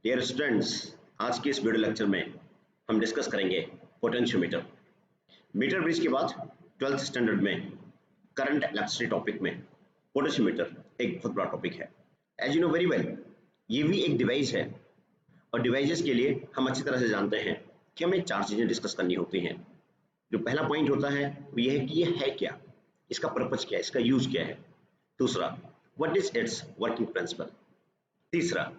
Dear students, आज के इस वीडियो लेक्चर में हम डिस्कस करेंगे पोटेंशियोमीटर। मीटर ब्रिज के बाद 12th स्टैंडर्ड में करंट इलेक्ट्रिसिटी टॉपिक में पोटेंशियोमीटर एक बहुत बड़ा टॉपिक है। As you know very well, ये भी एक डिवाइस है और डिवाइसेस के लिए हम अच्छी तरह से जानते हैं कि हमें चार चीज़ें डिस्कस करनी होती हैं। जो पहला पॉइंट होता है वो ये है कि ये है क्या, इसका पर्पज क्या है, इसका यूज क्या है। दूसरा, what is it's working principle. तीसरा,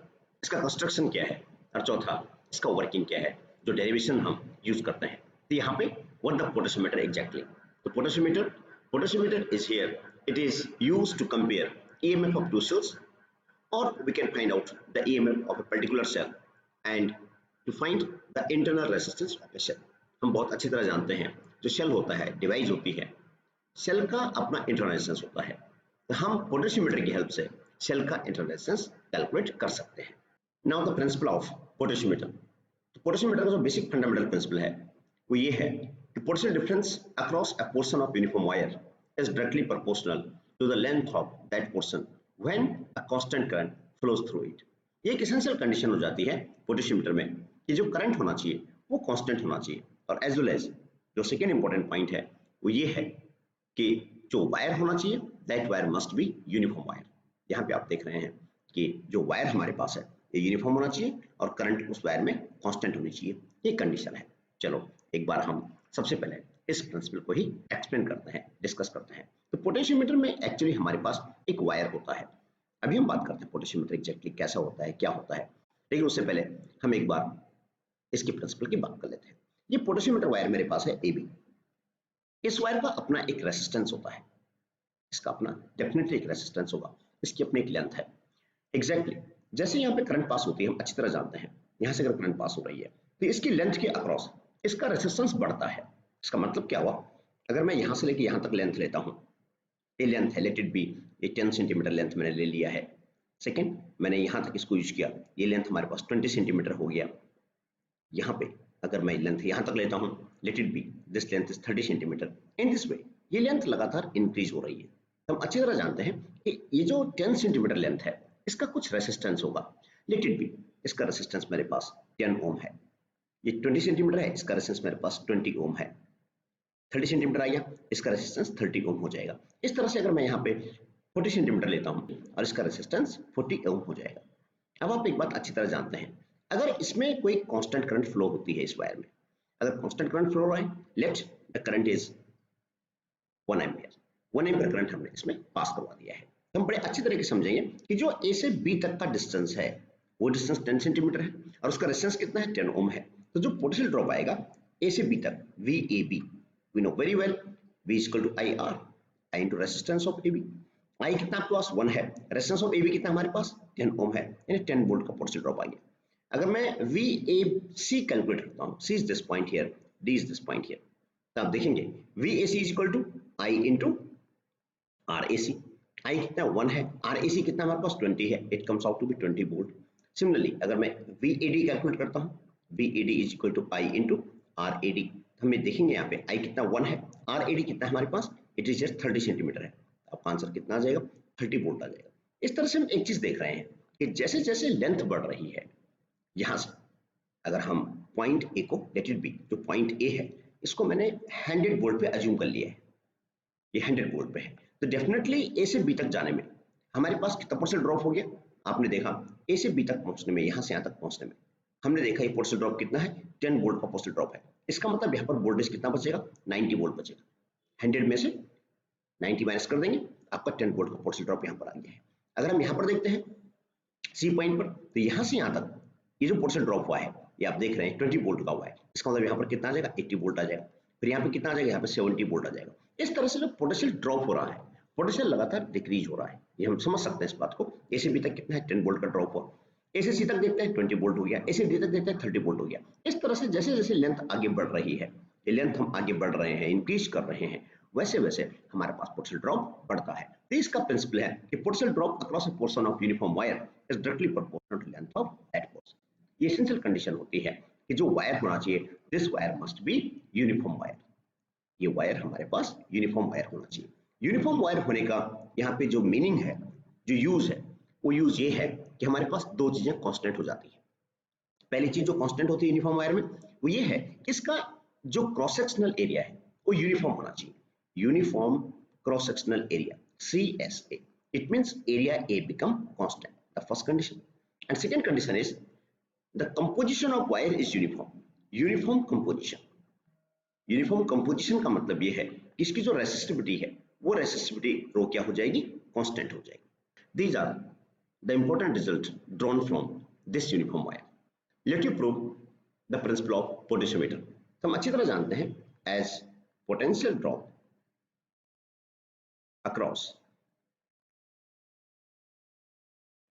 इसका कंस्ट्रक्शन क्या है। और चौथा, इसका वर्किंग क्या है, जो डेरिवेशन हम यूज करते हैं। तो यहाँ पे व्हाट द पोटेंशियोमीटर एग्जैक्टली। तो potentiometer is here, it is used to compare EMF of two cells, or we can find out the EMF of a particular cell and to find the internal resistance of a cell। हम बहुत अच्छी तरह जानते हैं जो cell होता है, device होती है, सेल का अपना इंटरनल रेजिस्टेंस होता है। तो हम पोटेंशियोमीटर की हेल्प से सेल का इंटरनल रेजिस्टेंस कैलकुलेट कर सकते हैं। Now the principle of potentiometer. तो पोटेंशियोमीटर का जो बेसिक फंडामेंटल प्रिंसिपल है वो ये है कि potential difference across a portion of uniform wire is directly proportional to the length of that portion when a constant current flows through it. ये एक एसेंशियल कंडीशन हो जाती है पोटेंशियोमीटर में कि जो करंट होना चाहिए वो कांस्टेंट होना चाहिए। और एज वेल एज जो सेकेंड इंपॉर्टेंट पॉइंट है वो ये है कि जो वायर होना चाहिए that wire must be uniform wire. यहाँ पे आप देख रहे हैं कि जो वायर हमारे पास है ये यूनिफॉर्म होना चाहिए और करंट उस वायर में कांस्टेंट होनी चाहिए, ये कंडीशन है। चलो एक बार हम सबसे पहले इस प्रिंसिपल को ही एक्सप्लेन करते हैं, डिस्कस करते हैं। तो पोटेंशियोमीटर में एक्चुअली हमारे पास एक वायर होता है। अभी हम बात करते हैं पोटेंशियोमीटर एग्जैक्टली कैसा होता है, क्या होता है, लेकिन उससे पहले हम एक बार इसके प्रिंसिपल की बात कर लेते हैं। ये पोटेंशियोमीटर वायर मेरे पास है AB। इस वायर का अपना एक रेसिस्टेंस होता है, इसका अपना डेफिनेटली एक रेसिस्टेंस होगा, इसकी अपनी एक लेंथ है। एग्जैक्टली जैसे यहाँ पे करंट पास होती है हम अच्छी तरह जानते हैं, यहाँ से अगर करंट पास हो रही है तो इसकी लेंथ के अक्रॉस इसका रेसिस्टेंस बढ़ता है। इसका मतलब क्या हुआ, अगर मैं यहाँ से लेके यहाँ तक लेंथ लेता हूँ, ये लेंथ है, लेट इट बी, ये 10 सेंटीमीटर लेंथ मैंने ले लिया है। सेकेंड, मैंने यहाँ तक इसको यूज किया, ये लेंथ हमारे पास 20 सेंटीमीटर हो गया। यहाँ पे अगर मैं लेंथ यहाँ तक लेता हूँ, late it B this length is 30 centimetre. In this वे ये लेंथ लगातार इंक्रीज हो रही है। हम अच्छी तरह जानते हैं कि ये जो 10 सेंटीमीटर लेंथ है इसका कुछ रेसिस्टेंस होगा। लेट इट बी, इसका रेसिस्टेंस मेरे पास 10 ओम है। ये 20 सेंटीमीटर है, इसका रेसिस्टेंस मेरे पास 20 ओम है। 30 सेंटीमीटर आ गया, इसका रेसिस्टेंस 30 ओम हो जाएगा। इस तरह से अगर मैं यहाँ पे 40 सेंटीमीटर लेता हूँ और इसका रेसिस्टेंस 40 ओम हो जाएगा। अब आप एक बात अच्छी तरह जानते हैं, अगर इसमें कोई कांस्टेंट करंट फ्लो होती है इस वायर में, अगर कांस्टेंट करंट फ्लो हो रहा है, let the current is 1 ampere, 1 ampere current हमने इसमें पास करवा दिया है। तो हम बड़े अच्छी तरीके से समझेंगे कि जो A से B तक का डिस्टेंस है वो डिस्टेंस 10 सेंटीमीटर है और उसका रेजिस्टेंस कितना है, 10 ओम है। तो जो पोटेंशियल ड्रॉप आएगा A से B तक, VAB, we know very well, V is equal to IR, I into resistance of AB। I कितना आपके पास 1 है, रेजिस्टेंस ऑफ AB कितना हमारे पास 10 ओम है, यानी 10 वोल्ट का पोटेंशियल ड्रॉप आ गया। अगर मैं VAC कैलकुलेट करता हूँ, C is this point here, D is this point here, तो आप देखेंगे VAC is equal to I into RAC। I कितना 1 है, RAC कितना हमारे पास 20 है, it comes out to be 20 volt. Similarly अगर मैं VAD कैलकुलेट करता हूँ, VAD is equal to I into RAD, हमें देखेंगे यहाँ पे I कितना 1 है, RAD कितना हमारे पास, इट इज जस्ट 30 सेंटीमीटर है। आपका आंसर कितना आ जाएगा, 30 वोल्ट आ जाएगा। इस तरह से हम एक चीज देख रहे हैं कि जैसे जैसे लेंथ बढ़ रही है, यहाँ से अगर हम पॉइंट A को, लेट इट बी, जो पॉइंट A है इसको मैंने 100 वोल्ट पे अज्यूम कर लिया है, ये 100 वोल्ट पे है, तो डेफिनेटली A से B तक जाने में हमारे पास कितना परसेंट ड्रॉप हो गया। आपने देखा A से B तक पहुंचने में, यहाँ से यहाँ तक पहुंचने में हमने देखा ये परसेंट ड्रॉप कितना है, 10 वोल्ट का परसेंट ड्रॉप है। इसका मतलब यहाँ पर वोल्टेज कितना बचेगा, 90 वोल्ट बचेगा। 100 में से 90 माइनस कर देंगे, आपका 10 वोल्ट का परसेंट ड्रॉप यहाँ पर आ गया है। अगर हम यहाँ पर देखते हैं C पॉइंट पर, तो यहाँ से यहाँ तक ये जो परसेंट ड्रॉप हुआ है ये आप देख रहे हैं 20 वोल्ट का हुआ है। इसका मतलब यहाँ पर कितना आ जाएगा, 80 वोल्ट आ जाएगा। फिर यहाँ पे कितना आ जाएगा, यहाँ पे 70 वोल्ट आ जाएगा। इस तरह से जो पोटेंशियल ड्रॉप हो रहा है, पोटेंशियल लगातार डिक्रीज हो रहा है, ये हम समझ सकते हैं इस बात को। A से B तक कितना है, 10 वोल्ट का ड्रॉप हुआ। A से C तक देखते हैं 20 वोल्ट हो गया, A से D तक देखते हैं 30 वोल्ट हो गया। इस तरह से जैसे जैसे लेंथ आगे बढ़ रही है, ये लेंथ हम आगे बढ़ रहे हैं, इंक्रीज कर रहे हैं, वैसे वैसे हमारे पास पोटेंशियल ड्रॉप बढ़ता है। तो इसका प्रिंसिपल है कि potential drop across a portion of uniform wire is directly proportional to length of that portion. ये एसेंशियल कंडीशन होती है कि जो वायर होना चाहिए, this wire must be uniform wire. ये वायर हमारे पास यूनिफॉर्म वायर होना चाहिए। यूनिफॉर्म वायर होने का यहाँ पे जो मीनिंग है, जो यूज है, वो यूज ये है कि हमारे पास दो चीजें कांस्टेंट हो जाती है। पहली चीज जो कांस्टेंट होती है यूनिफॉर्म वायर में वो ये है, इसका जो क्रॉस सेक्शनल एरिया है वो यूनिफॉर्म होना चाहिए, uniform cross sectional area CSA. It means area A become constant, the first condition. And second condition is the composition of wire is uniform. Uniform composition. Uniform composition का मतलब ये है कि इसकी जो रेसिस्टिविटी है वो रेसिस्टिविटी रो क्या हो जाएगी, कांस्टेंट हो जाएगी. These are the important result drawn from this uniform wire. Let you prove the principle of potentiometer. तो हम अच्छी तरह जानते हैं as potential drop across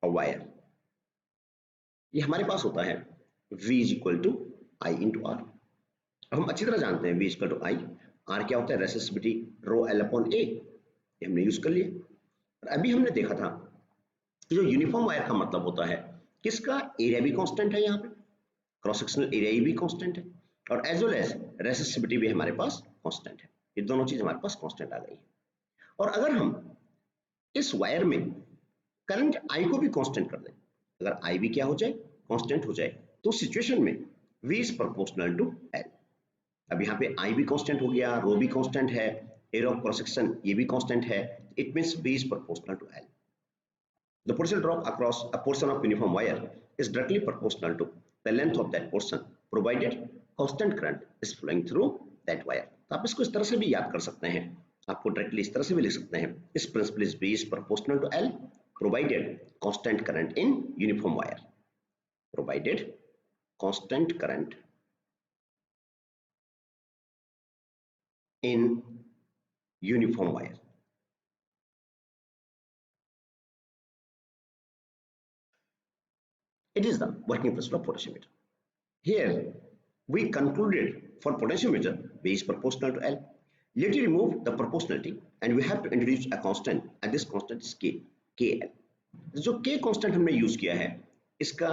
a wire, ये हमारे पास होता है V is equal to I into R. हम अच्छी तरह जानते हैं V is equal to I, R क्या होता है, resistivity rho L upon A, ये हमने यूज कर लिया. और अभी हमने देखा था कि जो यूनिफॉर्म वायर का मतलब होता है किसका एरिया भी कांस्टेंट है, यहाँ पे क्रॉस सेक्शनल एरिया भी कांस्टेंट है और एज वेल एज रेसिस्टिविटी भी हमारे पास कांस्टेंट है. ये दोनों चीज हमारे पास कांस्टेंट आ गई है. और अगर हम इस वायर में करंट आई को भी कांस्टेंट कर दें, अगर आई भी क्या हो जाए, कांस्टेंट हो जाए, तो सिचुएशन में V is proportional to L. अब यहाँ पे आई भी कांस्टेंट हो गया, रो भी कांस्टेंट है, एरिया ऑफ क्रॉस सेक्शन ये भी कांस्टेंट है, it means V is proportional to L. The potential drop across a portion of uniform wire is directly proportional to the length of that portion, provided constant current is flowing through that wire. तो आप इसको इस तरह से भी याद कर सकते हैं, आपको डायरेक्टली इस तरह से भी लिख सकते हैं, इस principle is V is proportional to L provided constant current in uniform wire. Provided constant current in uniform wire. It is the working principle of potentiometer. Here we concluded for potentiometer V is proportional to L. Let you remove the proportionality and we have to introduce a constant and this constant is K, KL. जो K constant हमने use किया है इसका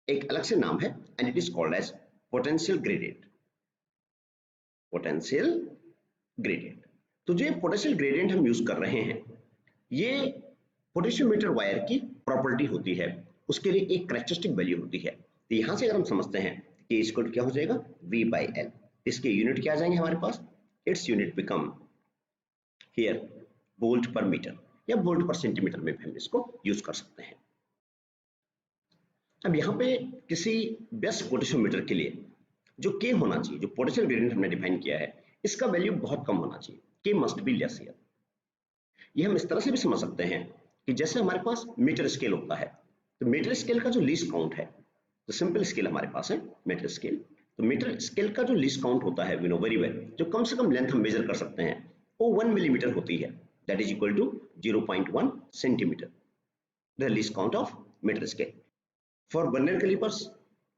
एक अलग से नाम है and it is called as potential gradient. Potential gradient. तो जो potential gradient हम यूज कर रहे हैं ये पोटेंशियोमीटर वायर की प्रॉपर्टी होती है, उसके लिए एक कैरेक्टरिस्टिक वैल्यू होती है. तो यहां से अगर हम समझते हैं कि इसको क्या हो जाएगा V by L, इसके यूनिट क्या आ जाएंगे हमारे पास, its unit become here volt पर मीटर या वोल्ट पर सेंटीमीटर में भी हम इसको यूज कर सकते हैं. अब यहाँ पे किसी बेस्ट पोटेंशियोमीटर के लिए जो K होना चाहिए, जो पोटेंशियल ग्रेडियंट हमने डिफाइन किया है, इसका वैल्यू बहुत कम होना चाहिए, K must be less here. ये हम इस तरह से भी समझ सकते हैं कि जैसे हमारे पास मीटर स्केल होता है, तो मीटर स्केल का जो लीस्ट काउंट है, तो सिंपल स्केल हमारे पास है मीटर स्केल, तो मीटर स्केल का जो लीस्ट काउंट होता है वी नो वेरी वेल, जो कम से कम लेंथ हम मेजर कर सकते हैं वो 1 मिलीमीटर होती है, that is equal to 0.1 centimetre, the least count of metre scale. For vernier callipers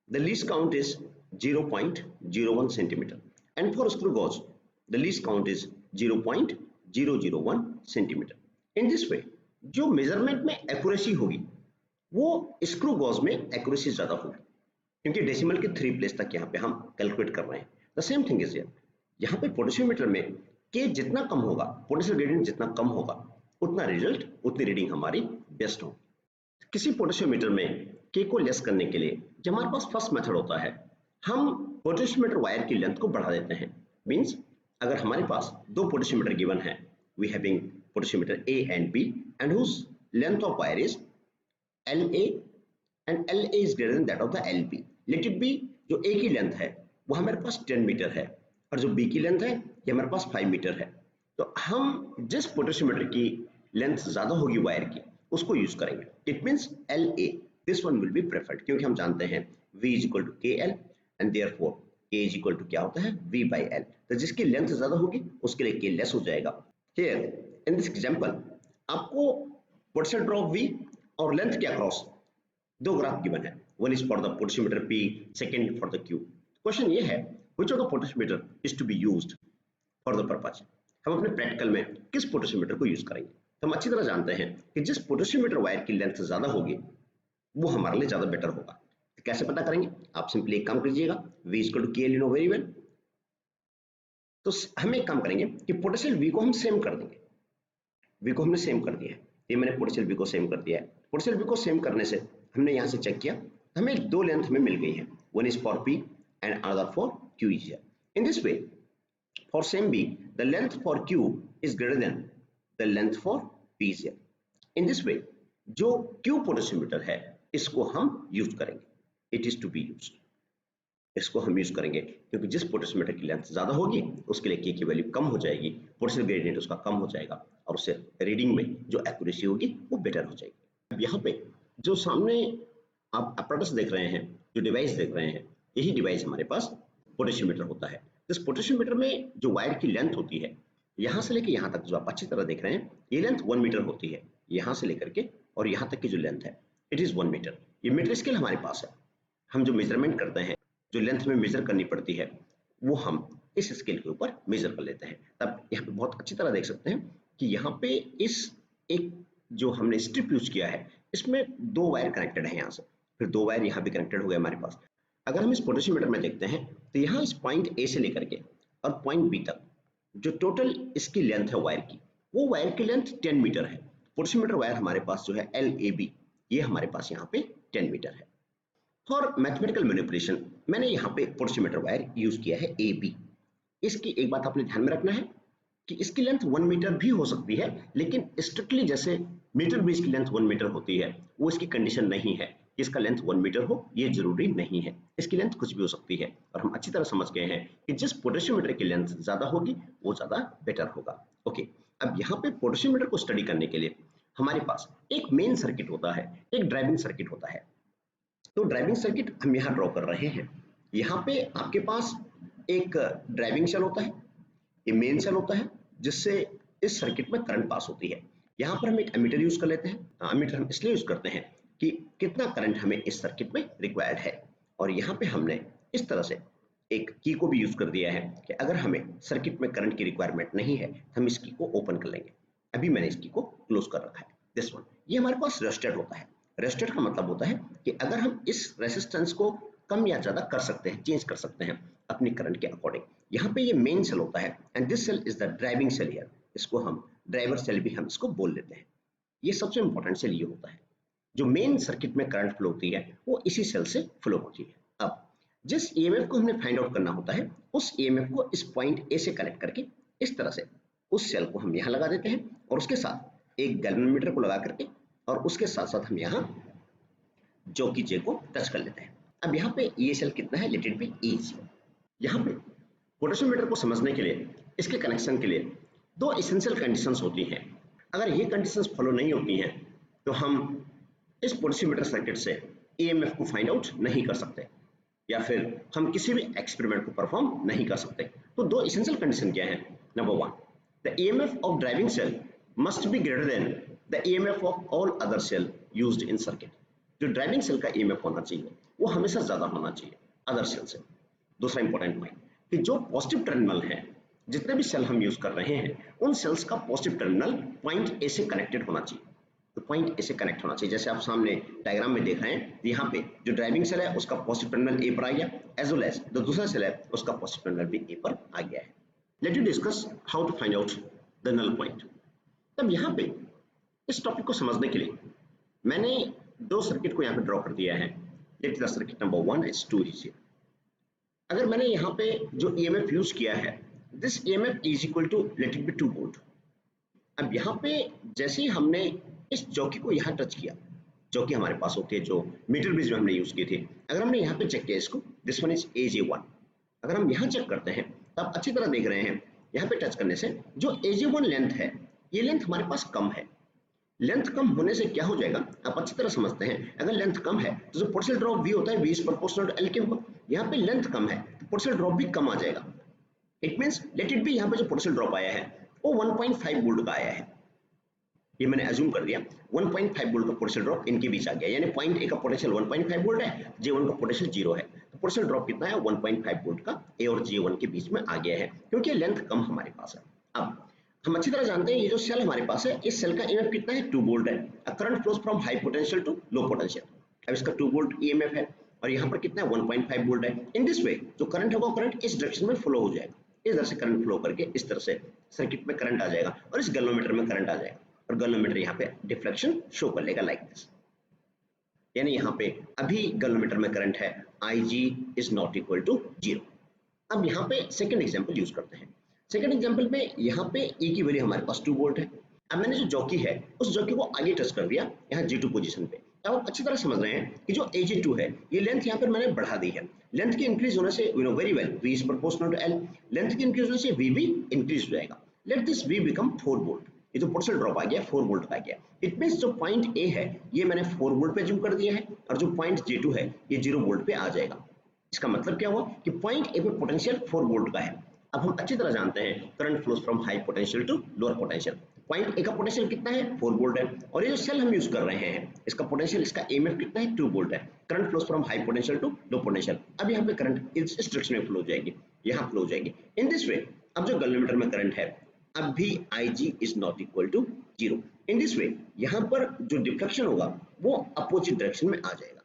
the least count is 0.01 centimetre and for screw gauge the least count is 0.001 centimetre. In this way जो measurement में accuracy होगी वो screw gauge में accuracy ज्यादा होगी, क्योंकि decimal के 3 place तक यहाँ पे हम कैलकुलेट कर रहे हैं. The same thing is here, यहाँ पे पोटेंशियोमीटर में K जितना कम होगा, पोटेंशियल ग्रेडियंट जितना कम होगा, उतना रिजल्ट, उतनी रीडिंग हमारी बेस्ट होगी. किसी पोटेंशियोमीटर में K को लेस करने के लिए जो हमारे पास फर्स्ट मेथड होता है, हम पोटेंशियोमीटर वायर की लेंथ को बढ़ा देते हैं. मीन्स अगर हमारे पास दो पोटेंशियोमीटर गिवन है, we having potentiometer A and B and whose length of wire is LA and LA is greater than that of the LB. Let it be जो A की लेंथ है वो हमारे पास 10 मीटर है और जो B की लेंथ है ये हमारे पास 5 मीटर है. तो हम जिस पोटेंशियोमीटर की लेंथ ज्यादा होगी वायर की उसको यूज करेंगे. It means LA, this one will be preferred, क्योंकि हम जानते हैं V is equal to KL and therefore K is equal to क्या होता है V by L. तो जिसकी लेंथ ज्यादा होगी उसके लिए K लेस हो जाएगा. Here in this example आपको पोटेंशियल ड्रॉप V और लेंथ के अक्रॉस दो ग्राफ गिवन है, one is for the potentiometer P, second for the Q. Question ये है which of the potentiometer is to be used for the purpose. हम अपने प्रैक्टिकल में किस पोटेंशियोमीटर को यूज करेंगे. तो हम अच्छी तरह जानते हैं कि जिस पोटेंशियोमीटर वायर की लेंथ ज्यादा होगी वो हमारे लिए ज्यादा बेटर होगा. तो कैसे पता करेंगे, आप सिंपली एक काम कीजिएगा, V is equal to KL, you know very well. तो हम एक काम करेंगे कि पोटेंशियल V को हम सेम कर देंगे. V को हमने सेम कर दिया है, ये मैंने पोटेंशियल V को सेम कर दिया है. पोटेंशियल V को सेम करने से हमने यहाँ से चेक किया हमें दो लेंथ में मिल गई है, one is for P and another for Q is here. In this way, for same B, the length for Q is greater than the length for P is here. In this way, जो Q potentiometer है इसको हम use करेंगे, it is to be used, इसको हम use करेंगे क्योंकि जिस पोटेंशियोमीटर की लेंथ ज्यादा होगी उसके लिए K की वैल्यू कम हो जाएगी, पोटेंशियल ग्रेडियंट उसका कम हो जाएगा और उससे रीडिंग में जो एक्यूरेसी होगी वो बेटर हो जाएगी। अब यहाँ पे जो सामने आप apparatus देख रहे हैं, जो डिवाइस देख रहे हैं, यही डिवाइस हमारे पास पोटेंशियोमीटर होता है। इस पोटेंशियोमीटर में जो वायर की लेंथ होती है, यहाँ से लेकर यहाँ तक जो आप अच्छी तरह देख रहे हैं, ये लेंथ 1 मीटर होती है, यहाँ से लेकर के और यहाँ तक की जो लेंथ है इट इज 1 मीटर। ये मीटर स्केल हमारे पास है, हम जो मेजरमेंट करते हैं, जो लेंथ में मेजर करनी पड़ती है वो हम इस स्केल के ऊपर मेजर कर लेते हैं। तब यहाँ पे बहुत अच्छी तरह देख सकते हैं कि यहाँ पे इस एक जो हमने स्ट्रिप यूज किया है इसमें दो वायर कनेक्टेड है, यहाँ से फिर दो वायर यहाँ पे कनेक्टेड हो गए हमारे पास। अगर हम इस पोटेंशियोमीटर में देखते हैं तो यहाँ इस पॉइंट ए से लेकर के और पॉइंट बी तक जो टोटल इसकी लेंथ है वायर की, वो वायर की लेंथ 10 मीटर है। पोटेंशियोमीटर वायर हमारे पास जो है LAB, ये हमारे पास यहाँ पे 10 मीटर है। फॉर मैथमेटिकल मैनिपुलेशन मैंने यहाँ पे पोटेंशियोमीटर वायर यूज किया है AB। इसकी एक बात आपने ध्यान में रखना है कि इसकी लेंथ 1 मीटर भी हो सकती है, लेकिन स्ट्रिक्टली जैसे मीटर ब्रिज की लेंथ 1 मीटर होती है वो इसकी कंडीशन नहीं है। इसका लेंथ 1 मीटर हो ये जरूरी नहीं है, इसकी लेंथ कुछ भी हो सकती है। और हम अच्छी तरह समझ गए हैं कि जिस पोटेंशियोमीटर की लेंथ ज्यादा होगी वो ज्यादा बेटर होगा। ओके, अब यहाँ पे पोटेंशियोमीटर को स्टडी करने के लिए हमारे पास एक मेन सर्किट होता है, एक ड्राइविंग सर्किट होता है। तो ड्राइविंग सर्किट हम यहाँ ड्रॉ कर रहे हैं। यहाँ पे आपके पास एक ड्राइविंग सेल होता है, ये मेन सेल होता है जिससे इस सर्किट में करंट पास होती है। यहाँ पर हम एक एमीटर यूज कर लेते हैं। एमीटर हम इसलिए यूज करते हैं कि कितना करंट हमें इस सर्किट में रिक्वायर्ड है, और यहाँ पे हमने इस तरह से एक की को भी यूज कर दिया है कि अगर हमें सर्किट में करंट की रिक्वायरमेंट नहीं है तो हम इस की को ओपन कर लेंगे। अभी मैंने इस की को क्लोज कर रखा है, दिस वन। ये हमारे पास रेजिस्टेड होता है। रेजिस्टेड का मतलब होता है कि अगर हम इस रेजिस्टेंस को कम या ज्यादा कर सकते हैं, चेंज कर सकते हैं अपनी करंट के अकॉर्डिंग। यहाँ पे ये मेन सेल होता है and this cell is the driving cell here. इसको हम ड्राइवर सेल भी हम इसको बोल लेते हैं। ये सबसे इंपॉर्टेंट सेल ये होता है, जो मेन सर्किट में करंट फ्लो होती है वो इसी सेल से फ्लो होती है। अब जिस EMF को हमने फाइंड आउट करना होता है उस EMF को इस पॉइंट ए से कनेक्ट करके इस तरह से उस सेल को हम यहाँ लगा देते हैं और उसके साथ एक गैल्वेनोमीटर को लगा करके और उसके साथ साथ हम यहाँ जॉकी जे को टच कर लेते हैं। अब यहाँ पे ये सेल कितना है, लेट इट बी E0। यहाँ पे पोटेंशियोमीटर को समझने के लिए, इसके कनेक्शन के लिए दो एसेंशियल कंडीशंस होती हैं। अगर ये कंडीशंस फॉलो नहीं होती हैं तो हम इस पोटेंशियोमीटर सर्किट से EMF को फाइंड आउट नहीं कर सकते या फिर हम किसी भी एक्सपेरिमेंट को परफॉर्म नहीं कर सकते। तो दो एसेंशियल कंडीशन क्या है? Number 1, the EMF of driving cell must be greater than the EMF of all other cell used in circuit. जो ड्राइविंग सेल का EMF होना चाहिए वो हमेशा ज्यादा होना चाहिए अदर सेल से। दूसरा इंपॉर्टेंट पॉइंट कि जो पॉजिटिव टर्मिनल है, जितने भी सेल हम यूज कर रहे हैं उन सेल्स का पॉजिटिव टर्मिनल पॉइंट ए से कनेक्टेड होना चाहिए। तो पॉइंट ए से कनेक्ट होना चाहिए। जैसे आप सामने डायग्राम में देख रहे हैं, यहाँ पे जो ड्राइविंग सेल है उसका पॉजिटिव टर्मिनल ए पर आ गया, एज वेल एज जो दूसरा सेल है उसका पॉजिटिव टर्मिनल भी ए पर आ गया है। Let you discuss how to find out the null point. तब यहाँ पे इस टॉपिक को समझने के लिए मैंने दो सर्किट को यहाँ पे ड्रॉ कर दिया है। Let the circuit number 1 is 2 here। अगर मैंने यहाँ पे जो EMF यूज किया है, this EMF is equal to let it be 2 volt. अब यहाँ पे जैसे ही हमने इस जॉकी को यहाँ टच किया, जॉकी हमारे पास होती है जो मीटर ब्रिज में हमने यूज की थी, अगर हमने यहाँ पे चेक किया इसको, दिस वन इज AJ1। अगर हम यहाँ चेक करते हैं तो आप अच्छी तरह देख रहे हैं यहाँ पे टच करने से जो AJ1 लेंथ है, ये लेंथ हमारे पास कम है। लेंथ कम होने से क्या हो जाएगा आप अच्छी तरह समझते हैं। अगर लेंथ कम है तो जो पोटेंशियल ड्रॉप V होता है V is proportional to L के ऊपर। यहाँ पे लेंथ कम है तो पोटेंशियल ड्रॉप भी कम आ जाएगा। It means late it B यहाँ पे जो पोटेंशियल ड्रॉप आया है वो 1.5 वोल्ट का आया है। ये मैंने अज्यूम कर दिया 1.5 वोल्ट का पोटेंशियल ड्रॉप इनके बीच आ गया, यानी पॉइंट ए का पोटेंशियल 1.5 वोल्ट है, J1 का पोटेंशियल 0 है। तो पोटेंशियल ड्रॉप कितना है 1.5 वोल्ट का ए और J1 के बीच में आ गया है, क्योंकि लेंथ कम हमारे पास है। अब हम अच्छी तरह जानते हैं ये जो सेल हमारे पास है, इस सेल का EMF कितना है 2 वोल्ट है। Current flows from high potential to low potential. अब इसका 2 वोल्ट EMF है और यहाँ पर कितना है 1.5 वोल्ट है। इन दिस वे जो करंट होगा करंट इस डायरेक्शन में फ्लो हो जाएगा, इस तरह से करंट फ्लो करके इस तरह से सर्किट में करंट आ जाएगा और इस गैल्वेनोमीटर में करंट आ जाएगा और गैल्वेनोमीटर यहाँ पे डिफ्लेक्शन शो कर लेगा लाइक दिस। यानी यहाँ पे अभी गैल्वेनोमीटर में करंट है Ig is not equal to 0। अब यहाँ पे सेकंड एग्जांपल यूज करते हैं। सेकंड एग्जांपल में यहाँ पे E की वैल्यू हमारे पास 2 वोल्ट है। अब मैंने जो जॉकी है उस जॉकी को आगे टच कर दिया यहाँ G2 पोजीशन पे। अब आप अच्छी तरह समझ रहे हैं कि जो AG2 है ये लेंथ यहाँ पर मैंने बढ़ा दी है। लेंथ की इंक्रीज होने से you know very well V is proportional to L, length की इंक्रीज होने से V भी इंक्रीज हो जाएगा। Let this V become 4 volt. ये जो पोटेंशियल ड्रॉप आ गया 4 वोल्ट आ गया। इट मींस जो पॉइंट A है ये मैंने 4 वोल्ट पे जूम कर दिया है और जो पॉइंट J2 है ये 0 वोल्ट पे आ जाएगा। इसका मतलब क्या हुआ कि पॉइंट A पे पोटेंशियल 4 वोल्ट का है। अब हम अच्छी तरह जानते हैं current flows from high potential to lower potential. Point A का पोटेंशियल कितना है 4 वोल्ट है और ये जो सेल हम यूज कर रहे हैं इसका पोटेंशियल इसका EMF कितना है 2 वोल्ट है। Current flows from high potential to low potential. अब यहाँ पे करंट इस डायरेक्शन में फ्लो हो जाएगी, यहाँ फ्लो हो जाएगी इन दिस वे। अब जो गैल्वेनोमीटर में करंट है अब भी Ig is not equal to 0 in this way. यहाँ पर जो डिफ्लेक्शन होगा वो अपोजिट डायरेक्शन में आ जाएगा,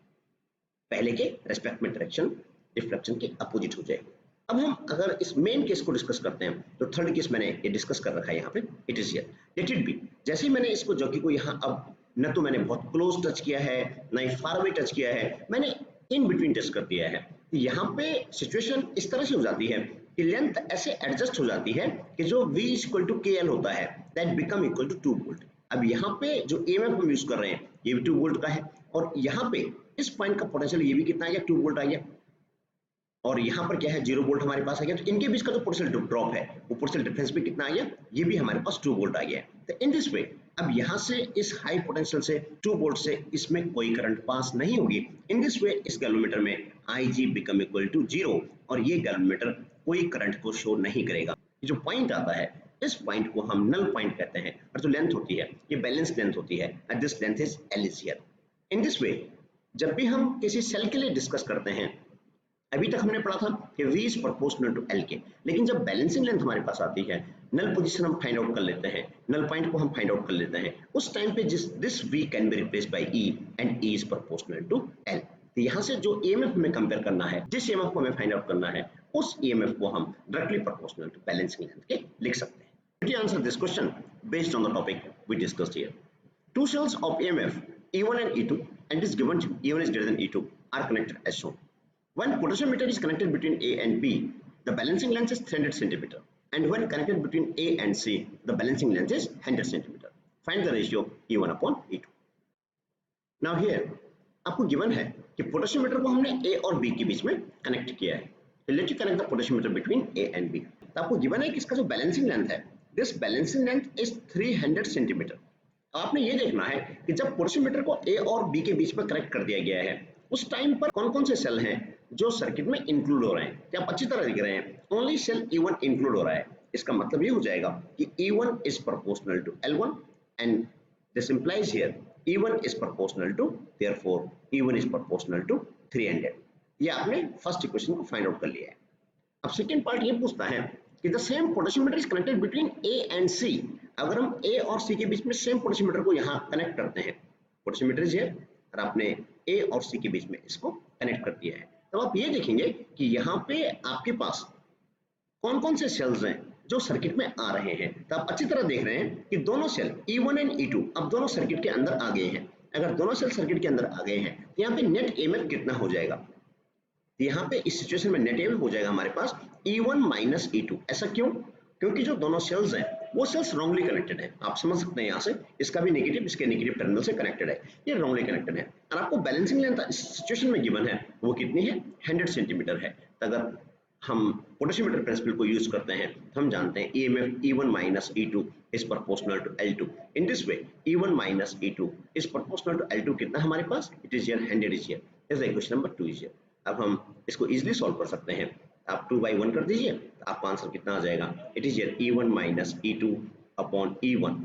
पहले के रेस्पेक्ट में डायरेक्शन डिफ्लेक्शन के अपोजिट हो जाएगी। अब हम अगर इस मेन केस को डिस्कस करते हैं तो थर्ड केस मैंने ये डिस्कस कर रखा है यहाँ पे। It is here, late it B. जैसे ही मैंने इसको जॉकी को यहाँ अब न तो मैंने बहुत क्लोज टच किया है ना ही फार अवे टच किया है, मैंने इन बिटवीन टच कर दिया है। यहाँ पे सिचुएशन इस तरह से हो जाती है कि लेंथ ऐसे एडजस्ट हो जाती है कि जो V इक्वल टू KL होता है that become equal to 2 volt. अब यहाँ पे जो EMF हम यूज कर रहे हैं ये भी 2 वोल्ट का है और यहाँ पे इस पॉइंट का पोटेंशियल ये भी कितना आ गया 2 वोल्ट आ गया और यहाँ पर क्या है 0 वोल्ट हमारे पास आ गया। तो इनके बीच का जो पोटेंशियल ड्रॉप है वो पोटेंशियल डिफरेंस भी कितना आ गया, ये भी हमारे पास 2 वोल्ट आ गया। तो इन दिस वे अब यहाँ से इस हाई पोटेंशियल से 2 वोल्ट से इसमें कोई करंट पास नहीं होगी। इन दिस वे इस गैल्वेनोमीटर में Ig बिकम इक्वल टू 0 और ये गैल्वेनोमीटर कोई करंट को शो नहीं करेगा। जो पॉइंट आता है इस पॉइंट को हम नल पॉइंट कहते हैं और जो लेंथ होती है ये बैलेंस लेंथ होती है and this length is L is here. In this वे जब भी हम किसी सेल के लिए डिस्कस करते हैं, अभी तक हमने पढ़ा था कि V is proportional to L के, लेकिन जब बैलेंसिंग लेंथ हमारे पास आती है नल पोजीशन हम फाइंड आउट कर लेते हैं, नल पॉइंट को हम फाइंड आउट कर लेते हैं, उस टाइम पे this V can be replaced by E and E is proportional to L। तो यहाँ से जो EMF हमें कंपेयर करना है, जिस EMF को हमें फाइंड आउट करना है उस EMF को हम directly proportional to balancing length के लिख सकते हैं। To answer this question based on the topic we discussed here, two cells of EMF E1 and E2 and is given E1 is greater than E2 are connected as shown. When potentiometer is connected between A and B, the balancing length is 300 cm, and when connected between A and C, the balancing length is 100 cm. Find the ratio E1 upon E2. Now here आपको given है कि potentiometer को हमने A और B के बीच में connect किया है। Let you connect the potentiometer between A and B. तो आपको गिवन है कि इसका जो बैलेंसिंग लेंथ है, this balancing length is 300 cm. आपने ये देखना है कि जब पोटेंशियोमीटर को A और B के बीच में कनेक्ट कर दिया गया है उस टाइम पर कौन कौन से सेल हैं जो सर्किट में इंक्लूड हो रहे हैं। क्या आप अच्छी तरह देख रहे हैं, ओनली सेल E1 इंक्लूड हो रहा है। इसका मतलब ये हो जाएगा कि E1 is proportional to L1 and this implies here E1 is proportional to, therefore E1 is proportional to 300। ये आपने फर्स्ट इक्वेशन को फाइंड आउट कर लिया है। अब सेकंड पार्ट ये पूछता है कि the same potentiometer is connected between A and C। अगर हम A और C के बीच में सेम पोटेंशियोमीटर को यहाँ कनेक्ट करते हैं, पोटेंशियोमीटर इज हियर और आपने A और C के बीच में इसको कनेक्ट कर दिया है, तो आप ये देखेंगे कि यहाँ पे आपके पास कौन कौन से सेल्स हैं जो सर्किट में आ रहे हैं। तो आप अच्छी तरह देख रहे हैं कि दोनों सेल E1 एंड E2 अब दोनों सर्किट के अंदर आ गए हैं। अगर दोनों सेल सर्किट के अंदर आ गए हैं तो यहाँ पे नेट EMF कितना हो जाएगा, तो यहाँ पे इस सिचुएशन में नेट EMF हो जाएगा हमारे पास E1 माइनस E2। ऐसा क्यों? क्योंकि जो दोनों सेल्स हैं वो सेल्स रॉन्गली कनेक्टेड है। आप समझ सकते हैं यहाँ से इसका भी नेगेटिव इसके नेगेटिव टर्मिनल से कनेक्टेड है, ये रॉन्गली कनेक्टेड है। और आपको बैलेंसिंग लेंथ इस सिचुएशन में गिवन है वो कितनी है 100 सेंटीमीटर है। तो अगर हम पोटेंशियोमीटर प्रिंसिपल को यूज करते हैं तो हम जानते हैं EMF E1 minus E2 is proportional to L2। In this way E1 minus E2 is proportional to L2 कितना हमारे पास, it is here 100 is here. Is equation number 2 is here. अब हम इसको इजीली सॉल्व कर सकते हैं। आप 2/1 कर दीजिए तो आपका आंसर कितना आ जाएगा, it is here E1 minus E2 upon E1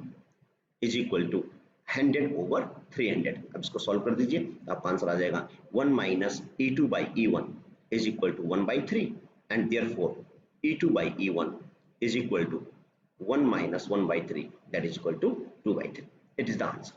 is equal to 100 over 300। अब इसको सॉल्व कर दीजिए तो आपका आंसर आ जाएगा 1 minus E2 by E1 is equal to 1/3 and therefore E2 by E1 is equal to 1 minus 1/3, that is equal to 2/3. It is the answer.